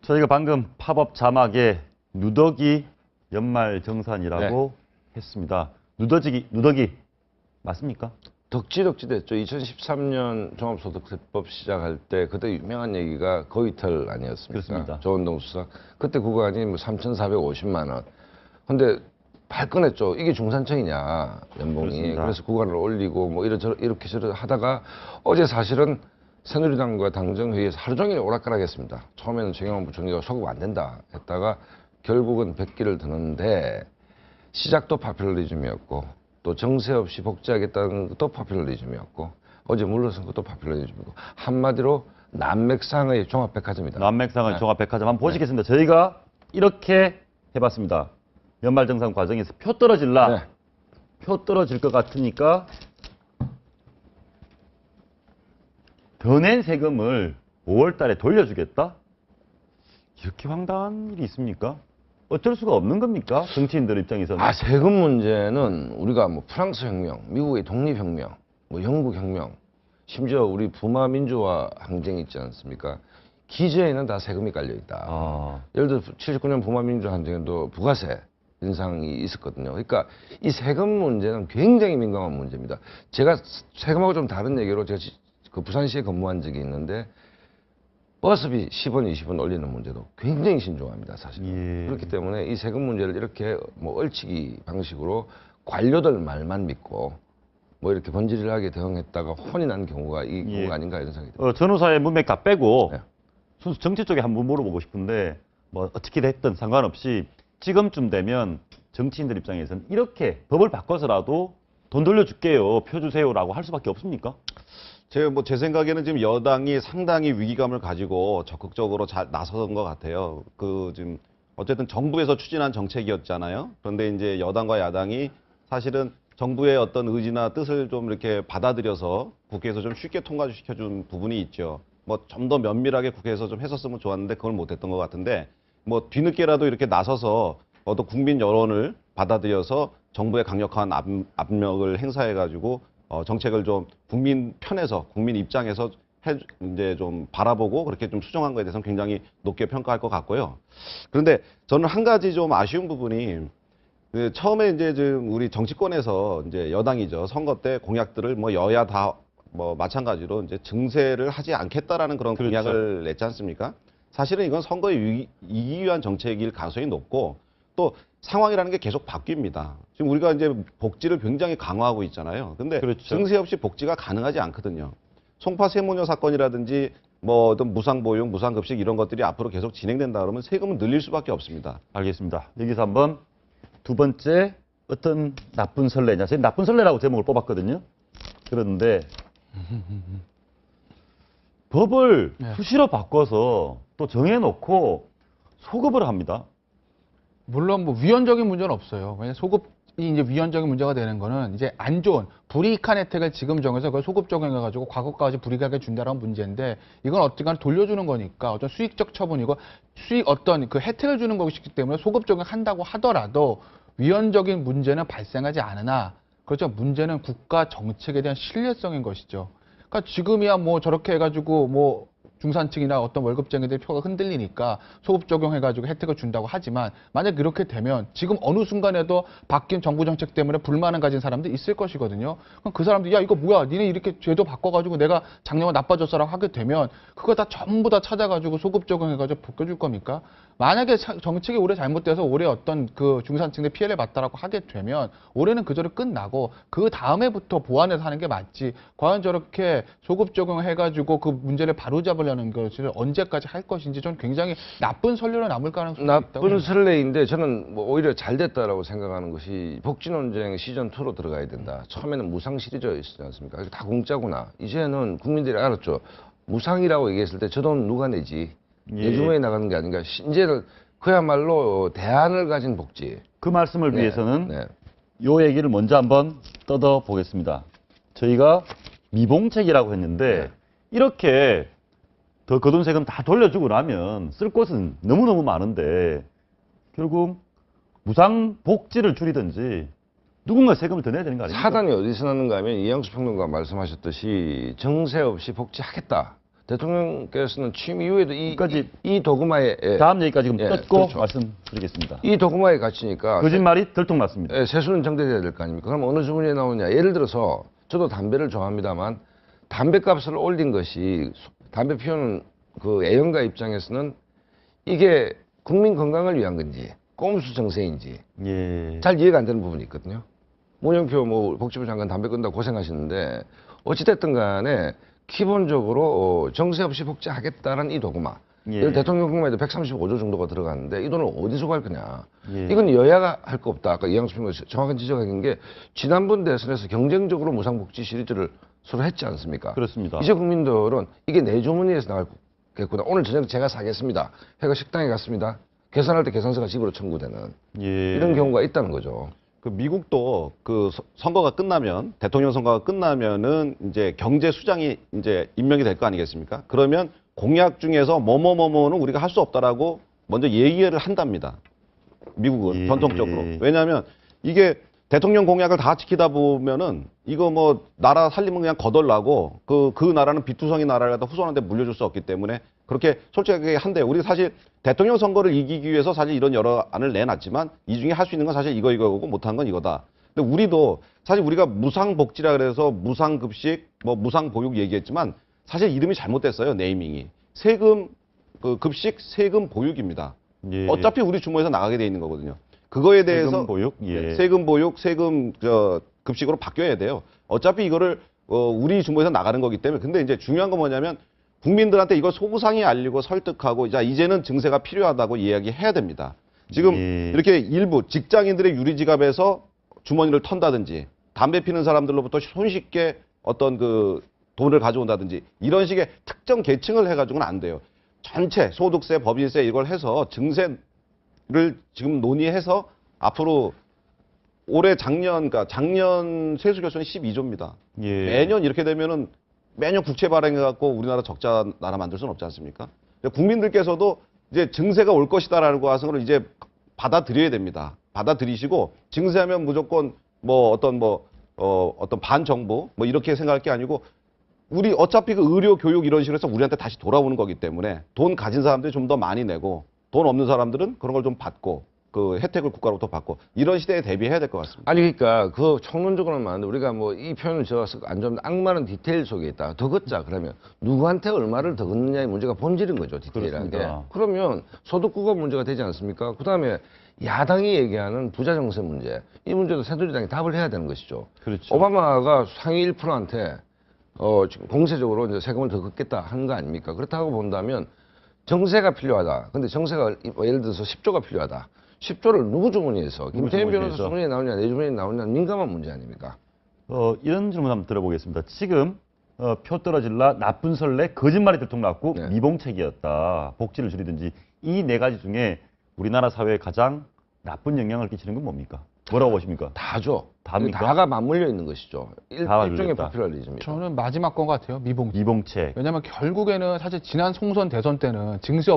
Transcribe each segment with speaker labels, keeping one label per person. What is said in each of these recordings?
Speaker 1: 저희가 방금 팝업 자막에 누더기 연말정산이라고 했습니다. 누더기 맞습니까?
Speaker 2: 덕지덕지 됐죠. 2013년 종합소득세법 시작할 때 그때 유명한 얘기가 거위털 아니었습니까?
Speaker 1: 그렇습니다.
Speaker 2: 조원동 수사. 그때 구간이 뭐 3,450만 원. 근데 발끈했죠. 이게 중산층이냐 연봉이.
Speaker 1: 그렇습니다.
Speaker 2: 그래서 구간을 올리고 뭐 이렇게 저렇게 하다가 어제 사실은 새누리당과 당정회의에서 하루 종일 오락가락했습니다. 처음에는 정영환 부총리가 소급 안 된다 했다가 결국은 100기를 드는데 시작도 파퓰러리즘이었고 또 정세 없이 복지하겠다는 것도 파퓰러리즘이었고 어제 물러선 것도 파퓰러리즘이고 한마디로 난맥상의 종합백화점이다.
Speaker 1: 남맥상의
Speaker 2: 네.
Speaker 1: 종합백화점 한번 보시겠습니다. 저희가 이렇게 해봤습니다. 연말정산 과정에서 표 떨어질라.
Speaker 2: 네.
Speaker 1: 표 떨어질 것 같으니까 더 낸 세금을 5월 달에 돌려주겠다? 이렇게 황당한 일이 있습니까? 어쩔 수가 없는 겁니까? 정치인들 입장에서는.
Speaker 2: 아, 세금 문제는 우리가 뭐 프랑스 혁명, 미국의 독립혁명, 뭐 영국 혁명, 심지어 우리 부마 민주화 항쟁 있지 않습니까? 기저에는 다 세금이 깔려 있다. 예를 들어 79년 부마 민주화 항쟁에도 부가세 인상이 있었거든요. 그러니까 이 세금 문제는 굉장히 민감한 문제입니다. 제가 세금하고 좀 다른 얘기로 제가 그 부산시에 근무한 적이 있는데 버스비 10원, 20원 올리는 문제도 굉장히 신중합니다, 사실.
Speaker 1: 예.
Speaker 2: 그렇기 때문에 이 세금 문제를 이렇게 뭐 얼치기 방식으로 관료들 말만 믿고 뭐 이렇게 번지르르하게 대응했다가 혼이 난 경우가 이 경우가 아닌가 이런 생각이 듭니다.
Speaker 1: 전후사의 문맥 다 빼고
Speaker 2: 네.
Speaker 1: 순수 정치 쪽에 한번 물어보고 싶은데 뭐 어떻게 됐든 상관없이 지금쯤 되면 정치인들 입장에서는 이렇게 법을 바꿔서라도 돈 돌려줄게요, 표 주세요라고 할 수밖에 없습니까?
Speaker 3: 제 생각에는 지금 여당이 상당히 위기감을 가지고 적극적으로 잘 나서는 것 같아요. 지금 어쨌든 정부에서 추진한 정책이었잖아요. 그런데 이제 여당과 야당이 사실은 정부의 어떤 의지나 뜻을 좀 이렇게 받아들여서 국회에서 좀 쉽게 통과시켜준 부분이 있죠. 뭐 좀 더 면밀하게 국회에서 좀 했었으면 좋았는데 그걸 못했던 것 같은데 뭐 뒤늦게라도 이렇게 나서서 어떤 국민 여론을 받아들여서 정부의 강력한 압력을 행사해가지고 정책을 좀 국민 편에서 국민 입장에서 이제 좀 바라보고 그렇게 좀 수정한 거에 대해서는 굉장히 높게 평가할 것 같고요. 그런데 저는 한 가지 좀 아쉬운 부분이 처음에 이제 좀 우리 정치권에서 이제 여당이죠. 선거 때 공약들을 뭐 여야 다 뭐 마찬가지로 이제 증세를 하지 않겠다라는 그런
Speaker 1: 그렇죠.
Speaker 3: 공약을 냈지 않습니까? 사실은 이건 선거에 이기기 위한 정책일 가능성이 높고 또 상황이라는 게 계속 바뀝니다. 지금 우리가 이제 복지를 굉장히 강화하고 있잖아요. 근데
Speaker 1: 그렇죠.
Speaker 3: 증세 없이 복지가 가능하지 않거든요. 송파 세모녀 사건이라든지 뭐 어떤 무상보육, 무상급식 이런 것들이 앞으로 계속 진행된다 그러면 세금은 늘릴 수밖에 없습니다.
Speaker 1: 알겠습니다. 여기서 한번 두 번째 어떤 나쁜 선례냐. 저희 나쁜 선례라고 제목을 뽑았거든요. 그런데 법을 수시로 바꿔서 또 정해놓고 소급을 합니다.
Speaker 4: 물론 뭐 위헌적인 문제는 없어요. 왜냐 소급이 이제 위헌적인 문제가 되는 거는 이제 안 좋은 불이익한 혜택을 지금 정해서 그걸 소급 적용해가지고 과거까지 불이익하게 준다라는 문제인데 이건 어쨌든 돌려주는 거니까 어떤 수익적 처분이고 어떤 그 혜택을 주는 것이기 때문에 소급 적용한다고 하더라도 위헌적인 문제는 발생하지 않으나 그렇죠. 문제는 국가 정책에 대한 신뢰성인 것이죠. 그러니까 지금이야 뭐 저렇게 해가지고 뭐 중산층이나 어떤 월급쟁이들 표가 흔들리니까 소급 적용해가지고 혜택을 준다고 하지만 만약 이렇게 되면 지금 어느 순간에도 바뀐 정부 정책 때문에 불만을 가진 사람들이 있을 것이거든요. 그럼 그 사람들이 야 이거 뭐야 니네 이렇게 제도 바꿔가지고 내가 작년에 나빠졌어라고 하게 되면 그거 다 전부 다 찾아가지고 소급 적용해가지고 벗겨줄 겁니까? 만약에 정책이 올해 잘못돼서 올해 어떤 그 중산층의 피해를 봤다라고 하게 되면 올해는 그저로 끝나고 그 다음에부터 보완해서 하는 게 맞지. 과연 저렇게 소급 적용해가지고 그 문제를 바로잡으려는 것을 언제까지 할 것인지 저는 굉장히 나쁜 선례로 남을 가능성이 있다고
Speaker 2: 나쁜 선례인데 저는 뭐 오히려 잘 됐다라고 생각하는 것이 복지 논쟁 시즌 2로 들어가야 된다. 처음에는 무상 시리즈였지 않습니까? 다 공짜구나. 이제는 국민들이 알았죠. 무상이라고 얘기했을 때 저 돈 누가 내지? 내 주머니에 나가는 게 아닌가. 이제는 그야말로 대안을 가진 복지.
Speaker 1: 그 말씀을 위해서는
Speaker 2: 네.
Speaker 1: 요 얘기를 먼저 한번 뜯어 보겠습니다. 저희가 미봉책이라고 했는데 이렇게 더 거둔 세금 다 돌려주고 나면 쓸 곳은 너무너무 많은데 결국 무상 복지를 줄이든지 누군가 세금을 더 내야 되는 거 아닙니까?
Speaker 2: 사단이 어디서 나는가 하면 이양수 평론가 말씀하셨듯이 정세 없이 복지하겠다. 대통령께서는 취임 이후에도
Speaker 1: 끝까지
Speaker 2: 이 도구마에
Speaker 1: 다음 얘기까지 지금
Speaker 2: 예,
Speaker 1: 뜯고
Speaker 2: 그렇죠.
Speaker 1: 말씀드리겠습니다.
Speaker 2: 이 도구마에 갇히니까
Speaker 1: 거짓말이 들통났습니다.
Speaker 2: 세수는 정대돼야 될 거 아닙니까? 그럼 어느 수준에 나오냐? 예를 들어서 저도 담배를 좋아합니다만 담배값을 올린 것이 담배 피우는 그 애연가 입장에서는 이게 국민 건강을 위한 건지 꼼수 정세인지
Speaker 1: 예.
Speaker 2: 잘 이해가 안 되는 부분이 있거든요. 문영표 복지부 장관 담배 끊다 고생하시는데 어찌됐든 간에 기본적으로 정세 없이 복지하겠다는 이 도구마.
Speaker 1: 예.
Speaker 2: 대통령 국마에도 135조 정도가 들어갔는데 이 돈을 어디서 갈 거냐.
Speaker 1: 예.
Speaker 2: 이건 여야가 할 거 없다. 아까 이양수 평론 정확한 지적한 게 지난번 대선에서 경쟁적으로 무상복지 시리즈를 서로 했지 않습니까?
Speaker 1: 그렇습니다.
Speaker 2: 이제 국민들은 이게 내 주머니에서 나갈겠구나. 오늘 저녁 제가 사겠습니다. 해가 식당에 갔습니다. 계산할 때 계산서가 집으로 청구되는
Speaker 1: 예.
Speaker 2: 이런 경우가 있다는 거죠.
Speaker 3: 그 미국도 그 선거가 끝나면 대통령 선거가 끝나면은 이제 경제 수장이 이제 임명이 될 거 아니겠습니까? 그러면 공약 중에서 뭐뭐뭐뭐는 우리가 할 수 없다라고 먼저 얘기를 한답니다. 미국은
Speaker 1: 예.
Speaker 3: 전통적으로. 왜냐하면 이게 대통령 공약을 다 지키다 보면은 이거 뭐 나라 살림은 그냥 거덜나고 그 나라는 비투성이 나라를 갖다 후손한테 물려줄 수 없기 때문에 그렇게 솔직하게 한대요. 우리 사실 대통령 선거를 이기기 위해서 사실 이런 여러 안을 내놨지만 이 중에 할 수 있는 건 사실 이거고 못한 건 이거다. 근데 우리도 사실 우리가 무상복지라 그래서 무상급식, 뭐 무상보육 얘기했지만 사실 이름이 잘못됐어요. 네이밍이. 세금 급식, 세금 보육입니다.
Speaker 1: 예.
Speaker 3: 어차피 우리 주머니에서 나가게 돼 있는 거거든요. 그거에 대해서
Speaker 1: 세금 보육? 예.
Speaker 3: 네, 세금 보육, 세금 급식으로 바뀌어야 돼요. 어차피 이거를 우리 주머니에서 나가는 거기 때문에. 근데 이제 중요한 건 뭐냐면 국민들한테 이걸 소구상에 알리고 설득하고 자 이제는 증세가 필요하다고 이야기해야 됩니다. 지금
Speaker 1: 예.
Speaker 3: 이렇게 일부 직장인들의 유리지갑에서 주머니를 턴다든지 담배 피는 사람들로부터 손쉽게 어떤 그 돈을 가져온다든지 이런 식의 특정 계층을 해가지고는 안 돼요. 전체 소득세, 법인세 이걸 해서 증세를 지금 논의해서 앞으로 올해 그러니까 작년 세수 결손이 12조입니다.
Speaker 1: 예.
Speaker 3: 매년 이렇게 되면은 매년 국채 발행해갖고 우리나라 적자 나라 만들 수는 없지 않습니까? 국민들께서도 이제 증세가 올 것이다라고 하는 걸 이제 받아들여야 됩니다. 받아들이시고 증세하면 무조건 뭐 어떤 반정부 뭐 이렇게 생각할 게 아니고 우리 어차피 그 의료, 교육 이런 식으로 해서 우리한테 다시 돌아오는 거기 때문에 돈 가진 사람들이 좀 더 많이 내고 돈 없는 사람들은 그런 걸 좀 받고 그 혜택을 국가로부터 받고 이런 시대에 대비해야 될 것 같습니다.
Speaker 2: 아니 그러니까 그 총론적으로는 많은데 우리가 뭐 이 표현을 적어서 안 좋은데 악마는 디테일 속에 있다. 더 걷자 그러면 누구한테 얼마를 더 걷느냐의 문제가 본질인 거죠. 디테일하게.
Speaker 1: 그렇습니다.
Speaker 2: 그러면 소득구가 문제가 되지 않습니까? 그다음에 야당이 얘기하는 부자 정세 문제. 이 문제도 새누리당이 답을 해야 되는 것이죠.
Speaker 1: 그렇죠.
Speaker 2: 오바마가 상위 1%한테 지금 공세적으로 이제 세금을 더 걷겠다 하는 거 아닙니까? 그렇다고 본다면 정세가 필요하다. 근데 정세가 예를 들어서 10조가 필요하다. 10조를 누구 주머니에서 김태현 변호사
Speaker 1: 주머니에서?
Speaker 2: 주머니에 나오냐 내 주머니에 나오냐 민감한 문제 아닙니까?
Speaker 1: 이런 질문 한번 들어보겠습니다. 지금 표 떨어질라 나쁜 설레 거짓말이 들통났고
Speaker 2: 네.
Speaker 1: 미봉책이었다. 복지를 줄이든지 이 네 가지 중에 우리나라 사회에 가장 나쁜 영향을 끼치는 건 뭡니까? 뭐라고 보십니까?
Speaker 2: 다죠.
Speaker 1: 다입니까?
Speaker 2: 다가 맞물려 있는 것이죠.
Speaker 1: 다
Speaker 2: 일종의
Speaker 1: 맞물렸다.
Speaker 2: 포퓰리즘이죠.
Speaker 4: 저는 마지막 건 같아요. 미봉.
Speaker 1: 미봉책.
Speaker 4: 왜냐하면 결국에는 사실 지난 총선 대선 때는 증세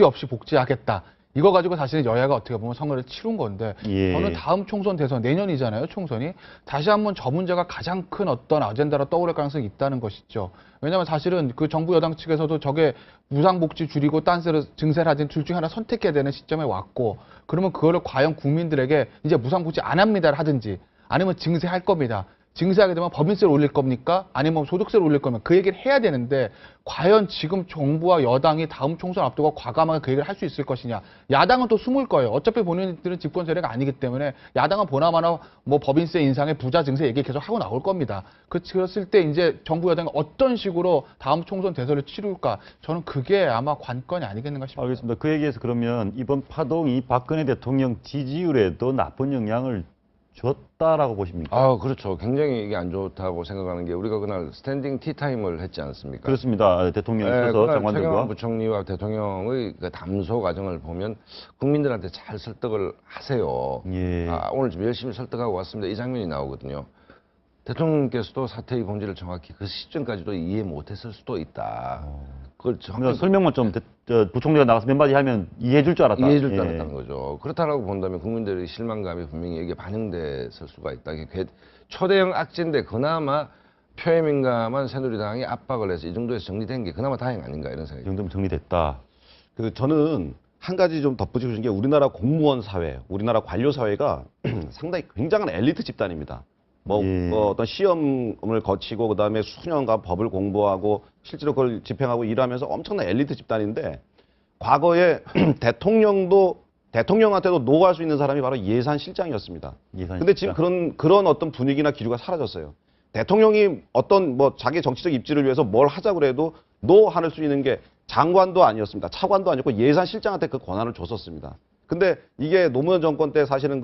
Speaker 4: 없이 복지하겠다. 이거 가지고 사실은 여야가 어떻게 보면 선거를 치른 건데
Speaker 1: 예.
Speaker 4: 저는 다음 총선 대선 내년이잖아요. 총선이 다시 한번 저 문제가 가장 큰 어떤 아젠다로 떠오를 가능성이 있다는 것이죠. 왜냐하면 사실은 그 정부 여당 측에서도 저게 무상복지 줄이고 딴세로 증세를 하든 둘 중에 하나 선택해야 되는 시점에 왔고 그러면 그거를 과연 국민들에게 이제 무상복지 안 합니다를 하든지 아니면 증세할 겁니다. 증세하게 되면 법인세를 올릴 겁니까? 아니면 소득세를 올릴 거면 그 얘기를 해야 되는데 과연 지금 정부와 여당이 다음 총선 앞두고 과감하게 그 얘기를 할 수 있을 것이냐. 야당은 또 숨을 거예요. 어차피 본인들은 집권 세력이 아니기 때문에 야당은 보나마나 뭐 법인세 인상에 부자 증세 얘기 계속 하고 나올 겁니다. 그랬을 때 이제 정부 여당이 어떤 식으로 다음 총선 대선을 치룰까. 저는 그게 아마 관건이 아니겠는가 싶습니다.
Speaker 1: 알겠습니다. 그 얘기에서 그러면 이번 파동이 박근혜 대통령 지지율에도 나쁜 영향을 줬다라고 보십니까?
Speaker 2: 아, 그렇죠. 굉장히 이게 안 좋다고 생각하는 게 우리가 그날 스탠딩 티타임을 했지 않습니까?
Speaker 1: 그렇습니다. 대통령이
Speaker 2: 네,
Speaker 1: 서서
Speaker 2: 그날
Speaker 1: 장관들과
Speaker 2: 최경환 부총리와 대통령의 그 담소 과정을 보면 국민들한테 잘 설득을 하세요.
Speaker 1: 예.
Speaker 2: 오늘 좀 열심히 설득하고 왔습니다. 이 장면이 나오거든요. 대통령께서도 사태의 본질을 정확히 그 시점까지도 이해 못했을 수도 있다. 그걸
Speaker 1: 그러니까
Speaker 2: 정확히
Speaker 1: 설명만 좀 부총리가 나가서 몇 마디 하면 이해해줄 줄 알았다.
Speaker 2: 이해해줄 줄
Speaker 1: 예.
Speaker 2: 알았다는 거죠. 그렇다라고 본다면 국민들의 실망감이 분명히 여기에 반영됐을 수가 있다. 이게 초대형 악재인데 그나마 표에 민감한 새누리당이 압박을 해서 이 정도에서 정리된 게 그나마 다행 아닌가 이런
Speaker 1: 이
Speaker 2: 생각이
Speaker 1: 정도면 정리됐다.
Speaker 3: 저는 한 가지 좀 덧붙이고 싶은 게 우리나라 공무원 사회, 우리나라 관료 사회가 상당히 굉장한 엘리트 집단입니다.
Speaker 1: 예.
Speaker 3: 어떤 시험을 거치고 그다음에 수년간 법을 공부하고 실제로 그걸 집행하고 일하면서 엄청난 엘리트 집단인데 과거에 대통령한테도 노할 수 있는 사람이 바로 예산실장이었습니다. 근데 지금 그런 어떤 분위기나 기류가 사라졌어요. 대통령이 어떤 자기 정치적 입지를 위해서 뭘 하자고 해도 노할 수 있는 게 장관도 아니었습니다. 차관도 아니었고 예산실장한테 그 권한을 줬었습니다. 근데 이게 노무현 정권 때 사실은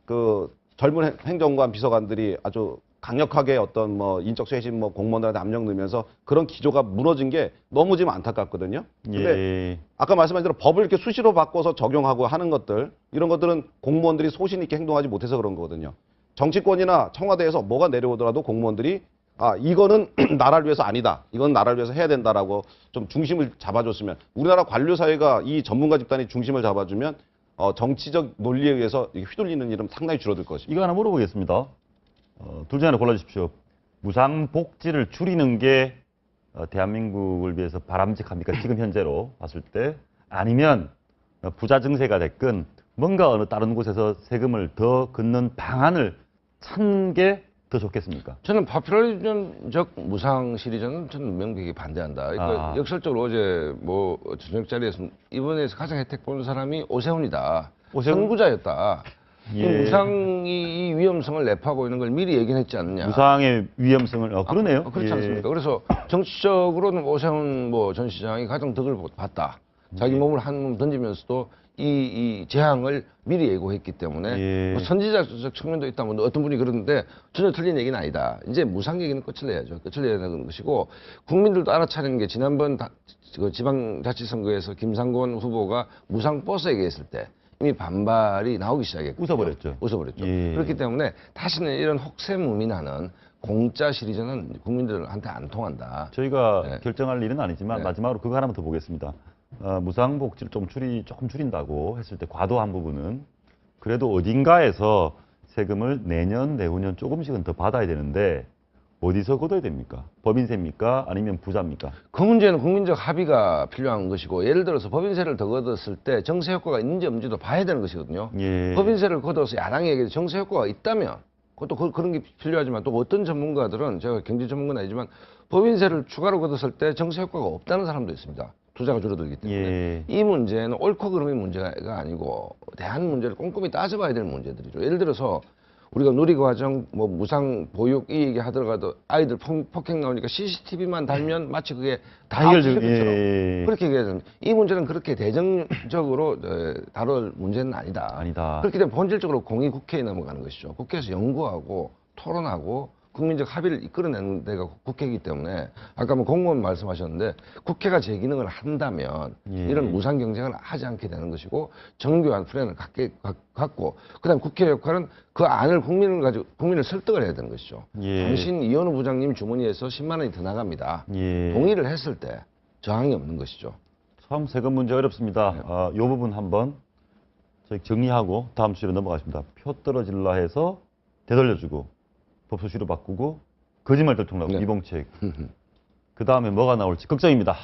Speaker 3: 그 젊은 행정관 비서관들이 아주 강력하게 어떤 인적 쇄신 공무원들한테 압력 넣으면서 그런 기조가 무너진 게 너무 지금 안타깝거든요. 근데
Speaker 1: 예.
Speaker 3: 아까 말씀하신 대로 법을 이렇게 수시로 바꿔서 적용하고 하는 것들 이런 것들은 공무원들이 소신 있게 행동하지 못해서 그런 거거든요. 정치권이나 청와대에서 뭐가 내려오더라도 공무원들이 이거는 나라를 위해서 아니다. 이건 나라를 위해서 해야 된다라고 좀 중심을 잡아줬으면 우리나라 관료 사회가 이 전문가 집단이 중심을 잡아주면 정치적 논리에 의해서 휘둘리는 일은 상당히 줄어들 것입니다.
Speaker 1: 이거 하나 물어보겠습니다. 둘 중에 하나 골라주십시오. 무상복지를 줄이는 게 대한민국을 위해서 바람직합니까? 지금 현재로 봤을 때. 아니면 부자 증세가 됐건 뭔가 어느 다른 곳에서 세금을 더 걷는 방안을 찾는 게 더 좋겠습니까?
Speaker 2: 저는 파퓰리즘적 무상 시리즈는 저는 명백히 반대한다. 그러니까 역설적으로 어제 저녁 자리에서 이번에 가장 혜택 보는 사람이 오세훈이다. 선구자였다. 이 무상이 이 위험성을 내포하고 있는 걸 미리 얘기했지 않느냐.
Speaker 1: 무상의 위험성을 그러네요.
Speaker 2: 그렇지 않습니까? 그래서 정치적으로는 오세훈 전 시장이 가장 덕을 봤다. 자기 몸을 한 몸 던지면서도 이 재앙을 미리 예고했기 때문에 선지자적 측면도 있다. 어떤 분이 그러는데 전혀 틀린 얘기는 아니다. 이제 무상 얘기는 끝을 내야죠. 끝을 내야 되는 것이고 국민들도 알아차리는 게 지난번 지방자치선거에서 김상곤 후보가 무상 버스 얘기했을 때 이미 반발이 나오기 시작했고
Speaker 1: 웃어버렸죠.
Speaker 2: 그렇기 때문에 다시는 이런 혹세무민하는 공짜 시리즈는 국민들한테 안 통한다.
Speaker 1: 저희가 결정할 일은 아니지만 마지막으로 그거 하나만 더 보겠습니다. 무상복지를 조금 줄인다고 했을 때 과도한 부분은 그래도 어딘가에서 세금을 내년, 내후년 조금씩은 더 받아야 되는데 어디서 걷어야 됩니까? 법인세입니까? 아니면 부자입니까?
Speaker 2: 그 문제는 국민적 합의가 필요한 것이고 예를 들어서 법인세를 더 걷었을 때 정세 효과가 있는지 없는지도 봐야 되는 것이거든요. 법인세를 걷어서 야당에게 정세 효과가 있다면 그것도 그런 게 필요하지만 또 어떤 전문가들은 제가 경제 전문가는 아니지만 법인세를 추가로 걷었을 때 정세 효과가 없다는 사람도 있습니다. 투자가 줄어들기 때문에 이 문제는 옳고 그름의 문제가 아니고 대한 문제를 꼼꼼히 따져봐야 될 문제들이죠. 예를 들어서 우리가 누리과정, 무상 보육 이 얘기 하더라도 아이들 폭행 나오니까 CCTV만 달면 마치 그게 다 해결될 것처럼 그렇게 얘기해야 됩니다. 이 문제는 그렇게 대정적으로 다룰 문제는 아니다. 그렇기 때문에 본질적으로 공이 국회에 넘어가는 것이죠. 국회에서 연구하고 토론하고 국민적 합의를 이끌어내는 데가 국회이기 때문에 아까 공무원 말씀하셨는데 국회가 제 기능을 한다면 이런 무상 경쟁을 하지 않게 되는 것이고 정교한 플랜을 갖고 그다음 국회 역할은 그 안을 국민을 설득을 해야 되는 것이죠. 당신 이현우 부장님 주머니에서 10만 원이 더 나갑니다. 동의를 했을 때 저항이 없는 것이죠.
Speaker 1: 참 세금 문제 어렵습니다. 이 부분 한번 저희 정리하고 다음 주로 넘어가겠습니다. 표 떨어질라 해서 되돌려주고 법소시로 바꾸고 거짓말 들통나고 이봉책 그 다음에 뭐가 나올지 걱정입니다.